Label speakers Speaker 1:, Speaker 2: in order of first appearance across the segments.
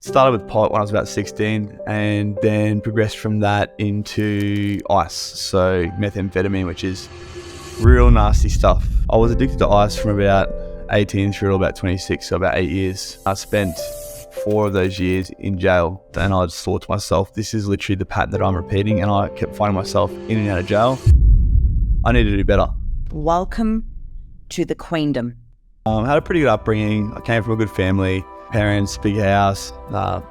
Speaker 1: Started with pot when I was about 16 and then progressed from that into ice, so methamphetamine, which is real nasty stuff. I was addicted to ice from about 18 through to about 26, so about 8 years. I spent 4 of those years in jail, and I just thought to myself, this is literally the pattern that I'm repeating, and I kept finding myself in and out of jail. I need to do better.
Speaker 2: Welcome to the Queendom.
Speaker 1: I had a pretty good upbringing. I came from a good family. Parents, big house,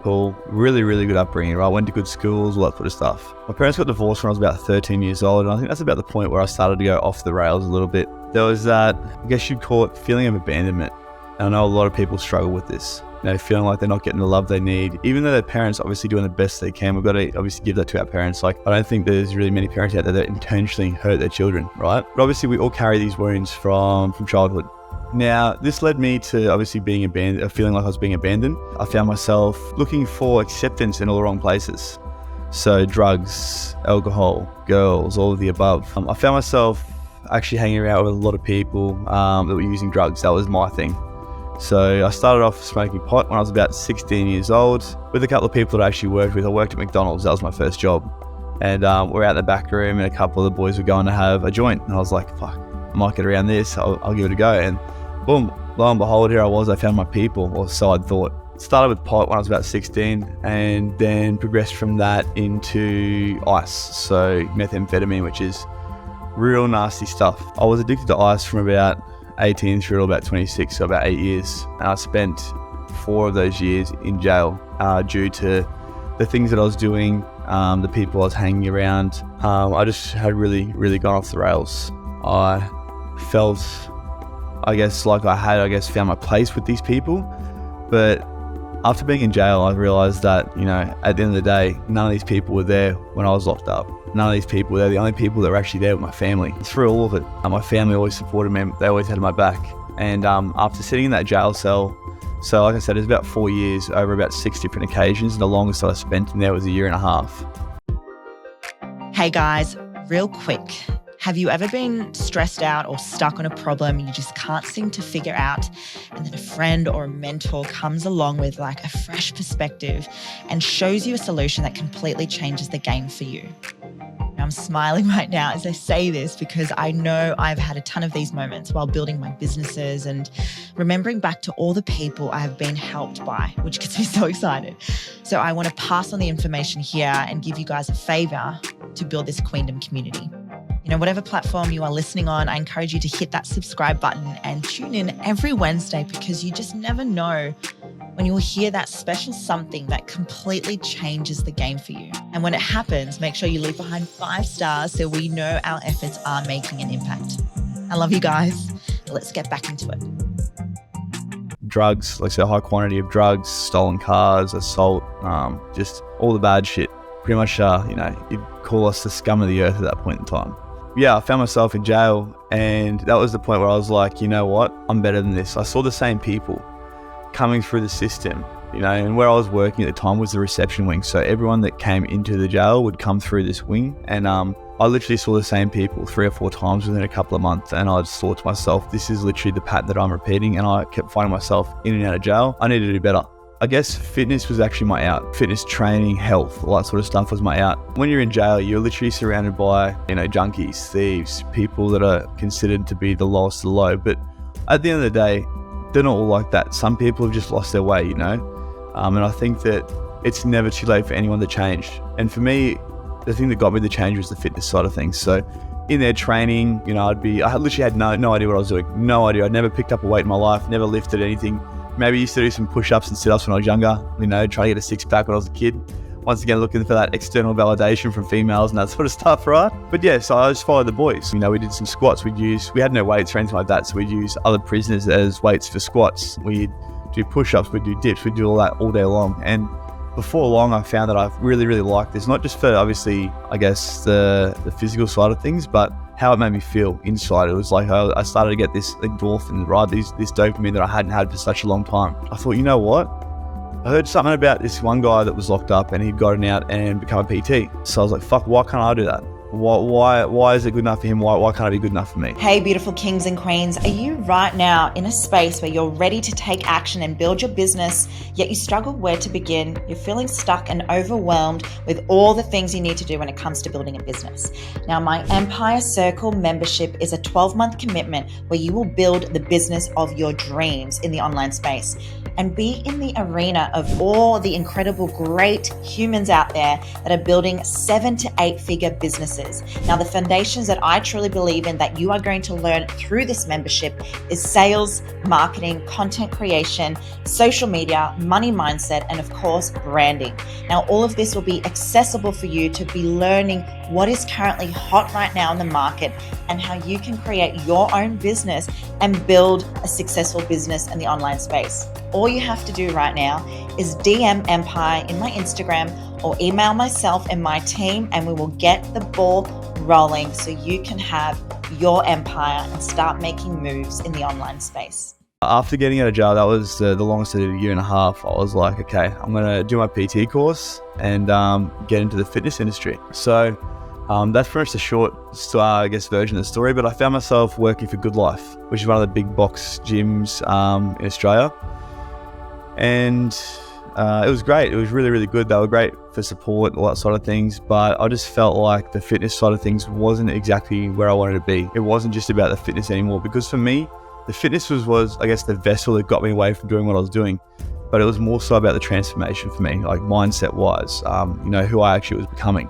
Speaker 1: pool, really good upbringing, right? Went to good schools, all that sort of stuff. My parents got divorced when I was about 13 years old, and I think that's about the point where I started to go off the rails a little bit. There was that, I guess you'd call it, feeling of abandonment. And I know a lot of people struggle with this, feeling like they're not getting the love they need, even though their parents obviously doing the best they can. We've got to obviously give that to our parents. Like, I don't think there's really many parents out there that intentionally hurt their children, right? But obviously we all carry these wounds from childhood. Now, this led me to obviously being abandoned, feeling like I was being abandoned. I found myself looking for acceptance in all the wrong places. So drugs, alcohol, girls, all of the above. I found myself actually hanging around with a lot of people that were using drugs. That was my thing. So I started off smoking pot when I was about 16 years old with a couple of people that I actually worked with. I worked at McDonald's, that was my first job. And we're out in the back room and a couple of the boys were going to have a joint. And I was like, fuck, I might get around this, I'll give it a go. And boom, lo and behold, here I was, I found my people, or so I'd thought. Started with pot when I was about 16 and then progressed from that into ice, so methamphetamine, which is real nasty stuff. I was addicted to ice from about 18 through to about 26, so about 8 years. And I spent 4 of those years in jail due to the things that I was doing, the people I was hanging around. I just had really gone off the rails. I felt, I guess, like I had found my place with these people. But after being in jail, I realized that, at the end of the day, none of these people were there when I was locked up. None of these people were there. The only people that were actually there were my family. Through all of it, my family always supported me. They always had my back. And after sitting in that jail cell, so like I said, it was about 4 years over about 6 different occasions. And the longest that I spent in there was 1.5 years.
Speaker 3: Hey guys, real quick. Have you ever been stressed out or stuck on a problem you just can't seem to figure out, and then a friend or a mentor comes along with like a fresh perspective and shows you a solution that completely changes the game for you? I'm smiling right now as I say this because I know I've had a ton of these moments while building my businesses and remembering back to all the people I have been helped by, which gets me so excited. So I want to pass on the information here and give you guys a favor to build this Queendom community. Whatever platform you are listening on, I encourage you to hit that subscribe button and tune in every Wednesday, because you just never know when you will hear that special something that completely changes the game for you. And when it happens, make sure you leave behind 5 stars so we know our efforts are making an impact. I love you guys. Let's get back into it.
Speaker 1: Drugs, like I said, a high quantity of drugs, stolen cars, assault, just all the bad shit. Pretty much, you'd call us the scum of the earth at that point in time. Yeah, I found myself in jail, and that was the point where I was like, you know what, I'm better than this. I saw the same people coming through the system, and where I was working at the time was the reception wing. So everyone that came into the jail would come through this wing, and I literally saw the same people 3 or 4 times within a couple of months, and I just thought to myself, this is literally the pattern that I'm repeating, and I kept finding myself in and out of jail. I need to do better. I guess fitness was actually my out. Fitness, training, health, all that sort of stuff was my out. When you're in jail, you're literally surrounded by, junkies, thieves, people that are considered to be the lowest of the low. But at the end of the day, they're not all like that. Some people have just lost their way, and I think that it's never too late for anyone to change. And for me, the thing that got me to change was the fitness side of things. So in their training, I literally had no idea what I was doing. No idea. I'd never picked up a weight in my life, never lifted anything. Maybe used to do some push-ups and sit-ups when I was younger, trying to get a six-pack when I was a kid. Once again, looking for that external validation from females and that sort of stuff, right? But yeah, so I just followed the boys. We did some squats. We had no weights or anything like that, so we'd use other prisoners as weights for squats. We'd do push-ups, we'd do dips, we'd do all that all day long. And before long, I found that I really liked this, not just for obviously, I guess, the physical side of things, but how it made me feel inside. It was like I started to get this endorphin, right? This dopamine that I hadn't had for such a long time. I thought, you know what? I heard something about this one guy that was locked up and he'd gotten out and become a PT. So I was like, fuck, why can't I do that? Why is it good enough for him? Why can't it be good enough for me?
Speaker 3: Hey, beautiful kings and queens, are you right now in a space where you're ready to take action and build your business, yet you struggle where to begin? You're feeling stuck and overwhelmed with all the things you need to do when it comes to building a business. Now, my Empire Circle membership is a 12-month commitment where you will build the business of your dreams in the online space and be in the arena of all the incredible, great humans out there that are building 7 to 8 figure businesses. Now, the foundations that I truly believe in that you are going to learn through this membership is sales, marketing, content creation, social media, money mindset, and of course, branding. Now, all of this will be accessible for you to be learning what is currently hot right now in the market and how you can create your own business and build a successful business in the online space. All you have to do right now is DM Empire in my Instagram or email myself and my team, and we will get the ball rolling so you can have your empire and start making moves in the online space.
Speaker 1: After getting out of jail, that was the longest I did, 1.5 years. I was like, okay, I'm going to do my PT course and get into the fitness industry. So that's pretty much the short, version of the story. But I found myself working for Good Life, which is one of the big box gyms in Australia. And it was great. It was really, really good. They were great for support, all that sort of things. But I just felt like the fitness side of things wasn't exactly where I wanted to be. It wasn't just about the fitness anymore, because for me, the fitness was I guess, the vessel that got me away from doing what I was doing. But it was more so about the transformation for me, like mindset-wise, who I actually was becoming.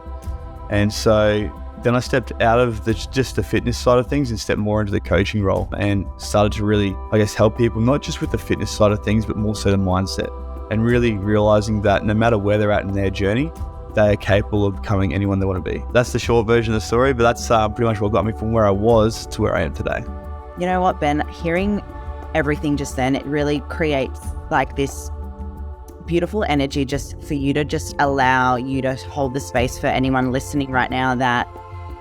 Speaker 1: And so then I stepped out of just the fitness side of things and stepped more into the coaching role and started to really, help people, not just with the fitness side of things, but more so the mindset, and really realizing that no matter where they're at in their journey, they are capable of becoming anyone they want to be. That's the short version of the story, but that's pretty much what got me from where I was to where I am today.
Speaker 2: You know what, Ben? Hearing everything just then, it really creates like this beautiful energy just for you to just allow you to hold the space for anyone listening right now that,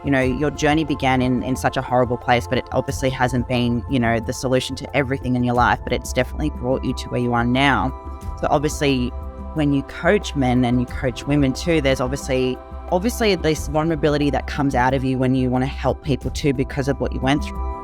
Speaker 2: your journey began in such a horrible place, but it obviously hasn't been, the solution to everything in your life, but it's definitely brought you to where you are now. So obviously when you coach men and you coach women too, there's obviously this vulnerability that comes out of you when you want to help people too because of what you went through.